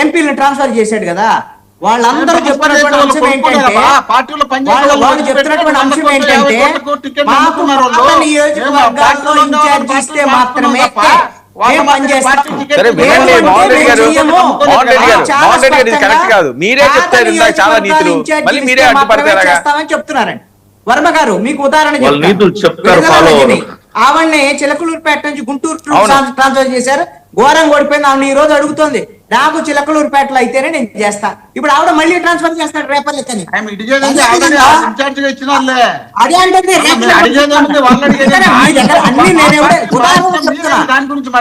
ఎంపీలను ట్రాన్స్ఫర్ చేశాడు కదా. వాళ్ళందరూ చెప్తున్నటువంటి అంశం ఏంటంటే వాళ్ళు చెప్తున్నటువంటి అంశం ఏంటంటే మాకు నియోజకవర్గాల్లో ఇన్ఛార్జ్ ఇస్తే మాత్రమే చెప్తున్నారండి. వర్మ గారు మీకు ఉదాహరణ ఆవిడ్ని చిలకలూరుపేట నుంచి గుంటూరు ట్రాన్స్ఫర్ చేశారు, ఘోరంగా ఓడిపోయింది. ఆవిడ ఈ రోజు అడుగుతోంది నాకు చిలకలూరుపేటలో అయితేనే నేను చేస్తా. ఇప్పుడు ఆవిడ మళ్ళీ ట్రాన్స్ఫర్ చేస్తాడు రేపర్ లెక్కని. అదే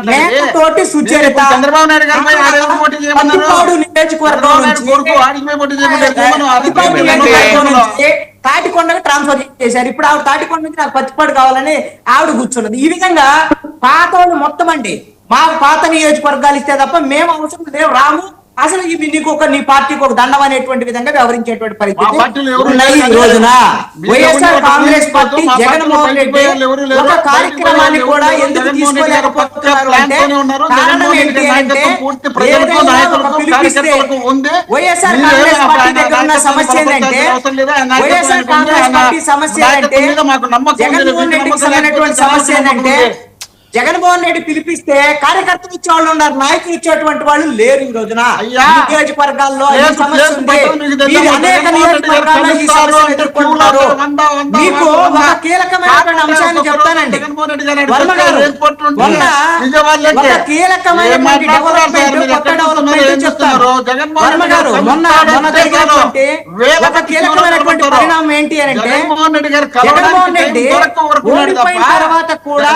అంటే తోటి సుచరిత తాటికొండకు ట్రాన్స్ఫర్ చేశారు. ఇప్పుడు ఆవిడ తాటికొండ నుంచి నాకు పచ్చిపాడు కావాలని ఆవిడ కూర్చున్నది. ఈ విధంగా పాత వాళ్ళు మొత్తం అండి మాకు పాత నియోజకవర్గాలు ఇస్తే తప్ప మేము అవసరం లేవు రాము, అసలు ఇవి నీకు ఒక నీ పార్టీకి ఒక దండం అనేటువంటి విధంగా వ్యవహరించేటువంటి పరిస్థితి ఈ రోజున వైఎస్ఆర్ కాంగ్రెస్ పార్టీ జగన్మోహన్ రెడ్డి ఒక కార్యక్రమాన్ని కూడా ఎందుకు తీసుకోలేకపోతున్నారు అంటే కారణం ఏంటి అంటే పిలిపిస్తే వైఎస్ఆర్ కాంగ్రెస్ పార్టీ దగ్గర ఉన్న సమస్య ఏంటంటే వైఎస్ఆర్ కాంగ్రెస్ పార్టీ సమస్య ఏంటంటే జగన్మోహన్ రెడ్డికి సంబంధించినటువంటి సమస్య ఏంటంటే జగన్మోహన్ రెడ్డి పిలిపిస్తే కార్యకర్తలు ఇచ్చేవాళ్ళు ఉన్నారు, నాయకులు ఇచ్చేటువంటి వాళ్ళు లేరు. ఈ రోజున నియోజకవర్గాల్లో సమస్య ఉంది, అనేక నియోజకవర్గాల్లో ఈ సమస్యను ఎదుర్కొంటున్నారు. మీకు ఒక కీలకమైనటువంటి అంశాన్ని చెప్తానండి వర్మ గారు, ఒక కీలకమైనటువంటి డెవలప్మెంట్ కొత్త డెవలప్మెంట్ చెప్తారు వర్మ గారు. మొన్న జరిగినటువంటి ఒక కీలకమైనటువంటి పరిణామం ఏంటి అంటే జగన్మోహన్ రెడ్డి ఓడిపోయిన తర్వాత కూడా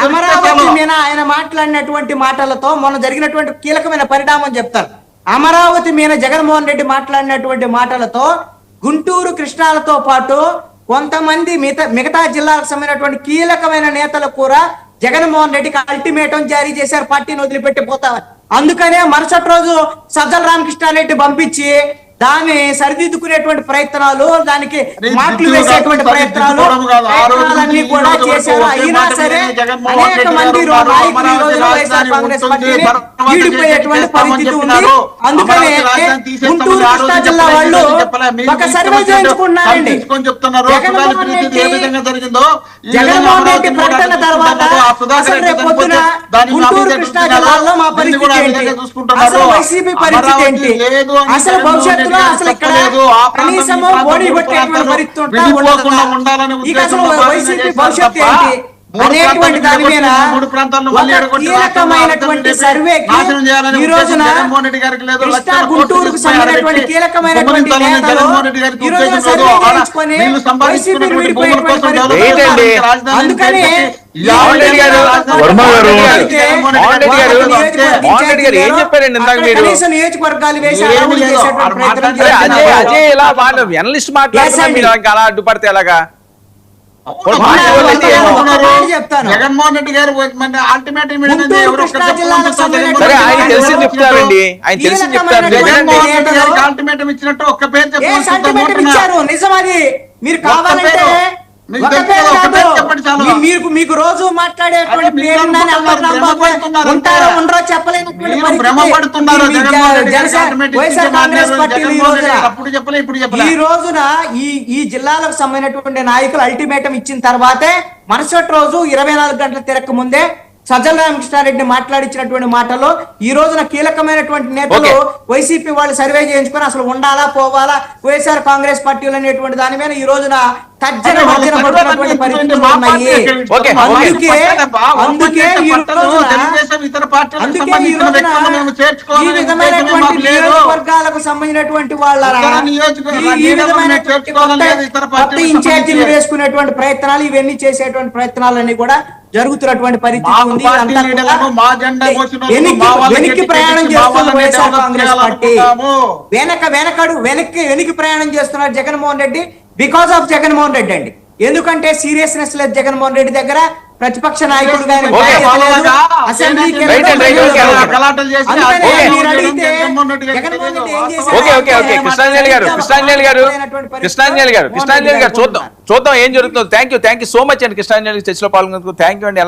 అమరావతి మీద ఆయన మాట్లాడినటువంటి మాటలతో మొన్న జరిగినటువంటి కీలకమైన పరిణామం చెప్తారు. అమరావతి మీద జగన్మోహన్ రెడ్డి మాట్లాడినటువంటి మాటలతో గుంటూరు కృష్ణాలతో పాటు కొంతమంది మిగతా జిల్లాలకు సంబంధించినటువంటి కీలకమైన నేతలు కూడా జగన్మోహన్ రెడ్డికి అల్టిమేటం జారీ చేశారు, పార్టీని వదిలిపెట్టి పోతామని. అందుకనే మరుసటి రోజు సజ్జల రామకృష్ణారెడ్డి పంపించి దాన్ని సరిదిద్దుకునేటువంటి ప్రయత్నాలు, దానికి మాటలు వేసేటువంటి ప్రయత్నాలు అన్ని కూడా చేశారు. అయినా సరే అనేక మంది వైఎస్ఆర్ కాంగ్రెస్ పార్టీని వీడిపోయేటువంటి పరిస్థితి ఉంది. అందుకనే గుంటూరు కృష్ణా జిల్లా వాళ్ళు ఒక సర్వే చేయించుకున్నారండి. జగన్మోహన్ రెడ్డి ప్రకటన తర్వాత అసలు రేపు పొద్దున గుంటూరు కృష్ణా జిల్లాలో మా పరిస్థితి ఏంటి, అసలు వైసీపీ పరిస్థితి ఏంటి, అసలు భవిష్యత్తు అసలు ఇక్కడ కనీసము ఓడి కొట్టేటువంటి పరిస్థితి ఇక అసలు వైసీపీ భవిష్యత్తు ఏంటి అనేటువంటి దాని మీద కీలకమైనటువంటి సర్వేకి ఈ రోజున కృష్ణా గుంటూరుకు సంబంధించినటువంటి కీలకమైనటువంటి నేతలు ఈ రోజున సర్వే చేయించుకొని వైసీపీని విడిపోయేటువంటి పరిస్థితి. అందుకని కనీస నియోజకవర్గాలు వేసి అడ్డుపడితే ఎలాగా జగన్మోహన్ రెడ్డి గారు అల్టిమేటం అల్టిమేటం ఇచ్చినట్టు ఒక్క పేరు చెప్పారు. నిజమది మీరు కావాలంటే మీకు రోజు మాట్లాడేటువంటి ఉంటారో ఉండరో చెప్పలేనటువంటి ఈ రోజున ఈ జిల్లాలకు సంబంధించినటువంటి నాయకులు అల్టిమేటం ఇచ్చిన తర్వాతే మరుసటి రోజు 24 గంటల తిరక్క ముందే సజ్జల రామకృష్ణారెడ్డి మాట్లాడించినటువంటి మాటలో ఈ రోజున కీలకమైనటువంటి నేతలు వైసీపీ వాళ్ళు సర్వే చేయించుకొని అసలు ఉండాలా పోవాలా వైఎస్ఆర్ కాంగ్రెస్ పార్టీలు అనేటువంటి దాని మీద ఈ రోజున తర్జన భర్జన పడుతున్నటువంటి పరిస్థితులు ఉన్నాయి. అందుకే ఈ విధమైనటువంటి నియోజకవర్గాలకు సంబంధించినటువంటి వాళ్ళ ఈ విధమైనటువంటి కొత్త ఇన్ఛార్జీలు వేసుకునేటువంటి ప్రయత్నాలు ఇవన్నీ చేసేటువంటి ప్రయత్నాలన్నీ కూడా జరుగుతున్నటువంటి పరిస్థితి ఉంది. వెనక్కి ప్రయాణం చేస్తున్న వైఎస్ఆర్ కాంగ్రెస్ పార్టీ వెనక్కి ప్రయాణం చేస్తున్నారు జగన్మోహన్ రెడ్డి బికాస్ ఆఫ్ జగన్మోహన్ రెడ్డి అండి. ఎందుకంటే సీరియస్నెస్ లేదు జగన్మోహన్ రెడ్డి దగ్గర, ప్రతిపక్ష నాయకుడు గాని చూద్దాం ఏం జరుగుతుందో. థ్యాంక్ యూ సో మచ్ అండి కృష్ణాంజలి చర్చలో పాల్గొన్నందుకు. థ్యాంక్ యూ అండి.